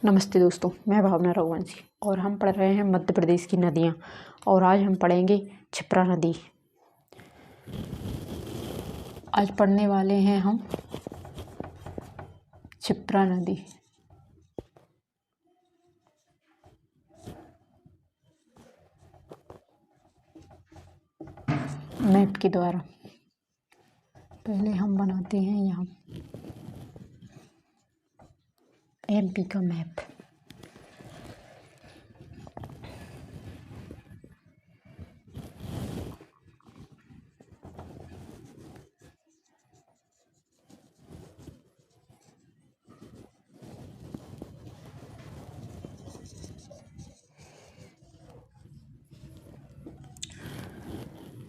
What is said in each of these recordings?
नमस्ते दोस्तों, मैं भावना रघुवंशी और हम पढ़ रहे हैं मध्य प्रदेश की नदियाँ। और आज हम पढ़ेंगे क्षिप्रा नदी। आज पढ़ने वाले हैं हम क्षिप्रा नदी। मैप के द्वारा पहले हम बनाते हैं यहाँ एमपी का मैप।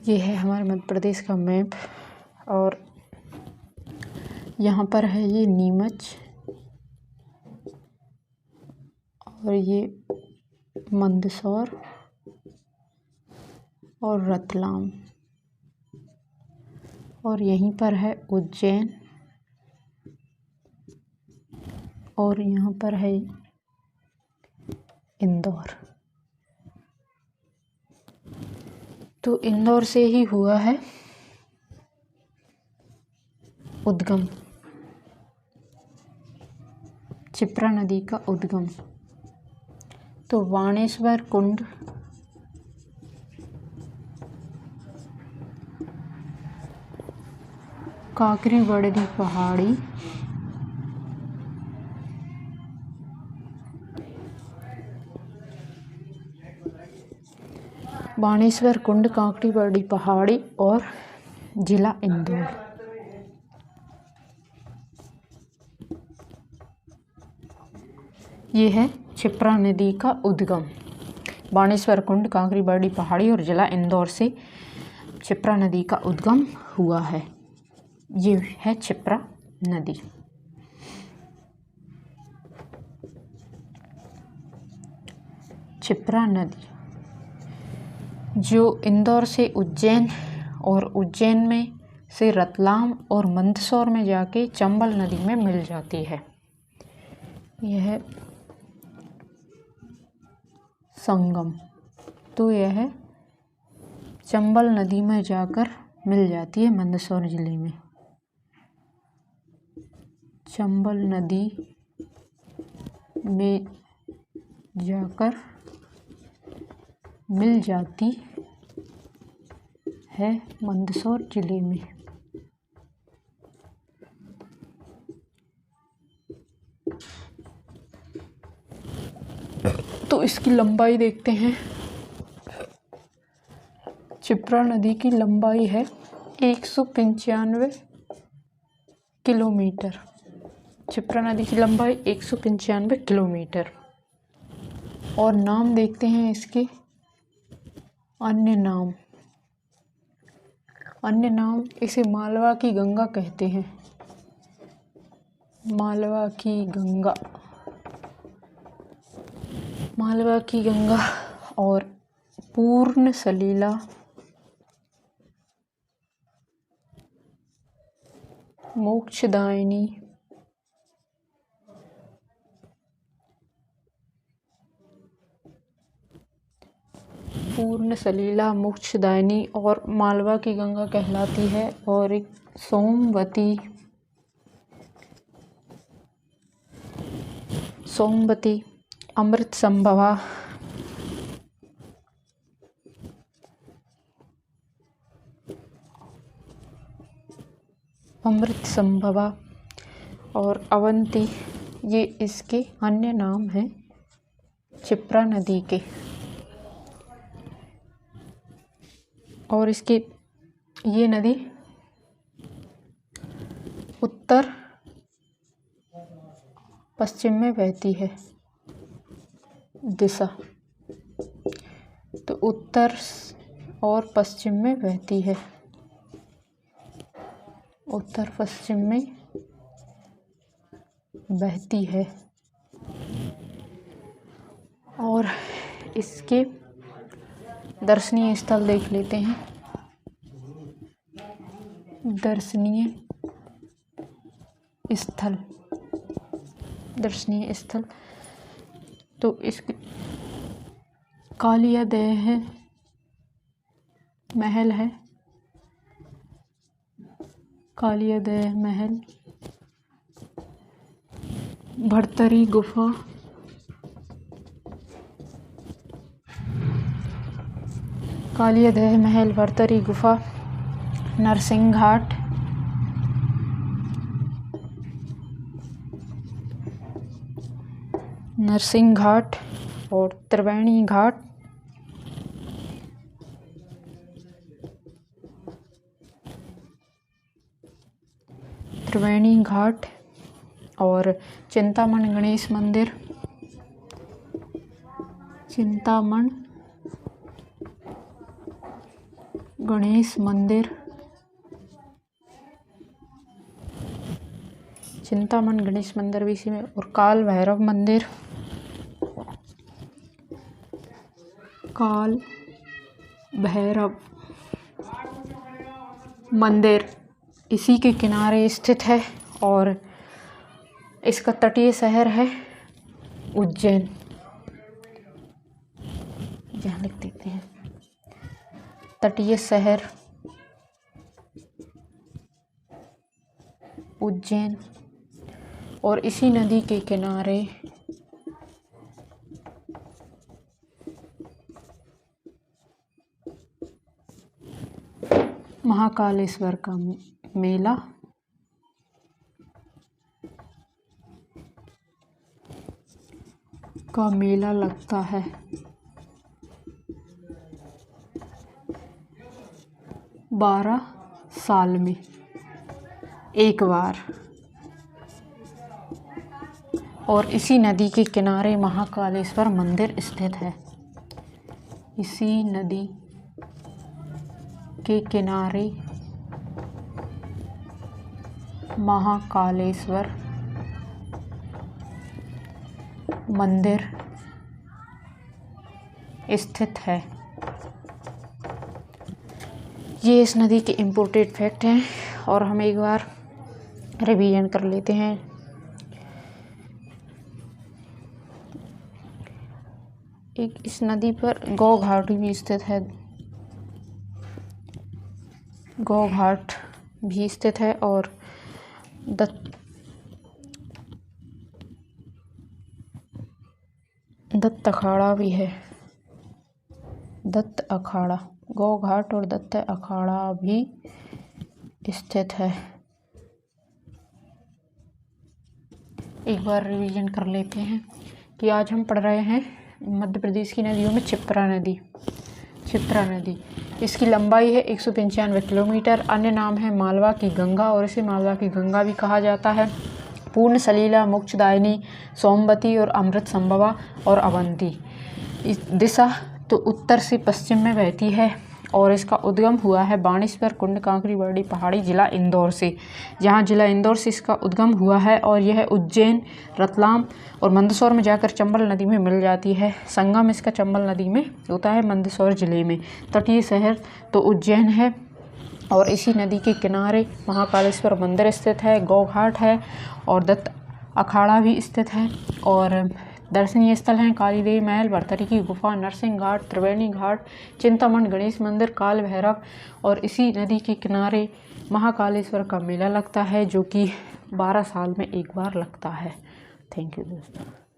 ये है हमारे मध्य प्रदेश का मैप और यहाँ पर है ये नीमच और ये मंदसौर और रतलाम और यहीं पर है उज्जैन और यहाँ पर है इंदौर। तो इंदौर से ही हुआ है उद्गम, क्षिप्रा नदी का उद्गम। तो बाणेश्वर कुंड काकरी बड़री पहाड़ी बाणेश्वर कुंड काकड़ी बड़ी पहाड़ी और जिला इंदौर। ये है क्षिप्रा नदी का उद्गम। बाणेश्वर कुंड काकड़ी बड़ी पहाड़ी और जिला इंदौर से क्षिप्रा नदी का उद्गम हुआ है। ये है क्षिप्रा नदी। क्षिप्रा नदी जो इंदौर से उज्जैन और उज्जैन में से रतलाम और मंदसौर में जाके चंबल नदी में मिल जाती है। यह संगम, तो यह चंबल नदी में जाकर मिल जाती है मंदसौर जिले में। चंबल नदी में जाकर मिल जाती है मंदसौर जिले में। तो इसकी लंबाई देखते हैं। क्षिप्रा नदी की लंबाई है 195 किलोमीटर। क्षिप्रा नदी की लंबाई 195 किलोमीटर। और नाम देखते हैं इसके। अन्य नाम इसे मालवा की गंगा कहते हैं। मालवा की गंगा और पूर्ण सलीला, मोक्षदायिनी, पूर्ण सलीला, मोक्षदायिनी और मालवा की गंगा कहलाती है। और एक सोमवती, अमृत संभवा और अवंती, ये इसके अन्य नाम हैं क्षिप्रा नदी के। और इसकी ये नदी उत्तर पश्चिम में बहती है दिशा। तो उत्तर और पश्चिम में बहती है, उत्तर पश्चिम में बहती है। और इसके दर्शनीय स्थल देख लेते हैं। दर्शनीय स्थल तो इसके कालियादेह महल है, कालियादेह महल, भर्तरी गुफा, कालियादेह महल, भर्तरी गुफा, नरसिंह घाट, नरसिंह घाट और त्रिवेणी घाट, त्रिवेणी घाट और चिंतामण गणेश मंदिर, चिंतामण गणेश मंदिर, चिंतामण गणेश मंदिर भी इसी में, और काल भैरव मंदिर, काल भैरव मंदिर इसी के किनारे स्थित है। और इसका तटीय शहर है उज्जैन। यहाँ लिख देते हैं तटीय शहर उज्जैन, और इसी नदी के किनारे महाकालेश्वर का मेला लगता है। 12 साल में एक बार, और इसी नदी के किनारे महाकालेश्वर मंदिर स्थित है। इसी नदी के किनारे महाकालेश्वर मंदिर स्थित है। ये इस नदी के इम्पोर्टेंट फैक्ट हैं, और हम एक बार रिवीजन कर लेते हैं। एक इस नदी पर गौ घाट भी स्थित है, गौ घाट भी स्थित है, और दत्त अखाड़ा भी है। दत्त अखाड़ा, गौ घाट और दत्त अखाड़ा भी स्थित है। एक बार रिवीजन कर लेते हैं कि आज हम पढ़ रहे हैं मध्य प्रदेश की नदियों में क्षिप्रा नदी। क्षिप्रा नदी, इसकी लंबाई है 195 किलोमीटर। अन्य नाम है मालवा की गंगा, और इसे मालवा की गंगा भी कहा जाता है। पूर्ण सलीला, मोक्षदायिनी, सोमवती और अमृत संभवा और अवंती। इस दिशा तो उत्तर से पश्चिम में बहती है, और इसका उद्गम हुआ है बाणेश्वर कुंड, कांकरी बरडी पहाड़ी, जिला इंदौर से। जहाँ जिला इंदौर से इसका उद्गम हुआ है, और यह उज्जैन, रतलाम और मंदसौर में जाकर चंबल नदी में मिल जाती है। संगम इसका चंबल नदी में होता है मंदसौर जिले में। तटीय शहर तो उज्जैन है, और इसी नदी के किनारे महाकालेश्वर मंदिर स्थित है, गौ घाट है, और दत्त अखाड़ा भी स्थित है। और दर्शनीय स्थल हैं कालीदेव महल, भर्तरी की गुफा, नरसिंह घाट, त्रिवेणी घाट, चिंतामण गणेश मंदिर, काल भैरव, और इसी नदी के किनारे महाकालेश्वर का मेला लगता है, जो कि 12 साल में एक बार लगता है। थैंक यू दोस्तों।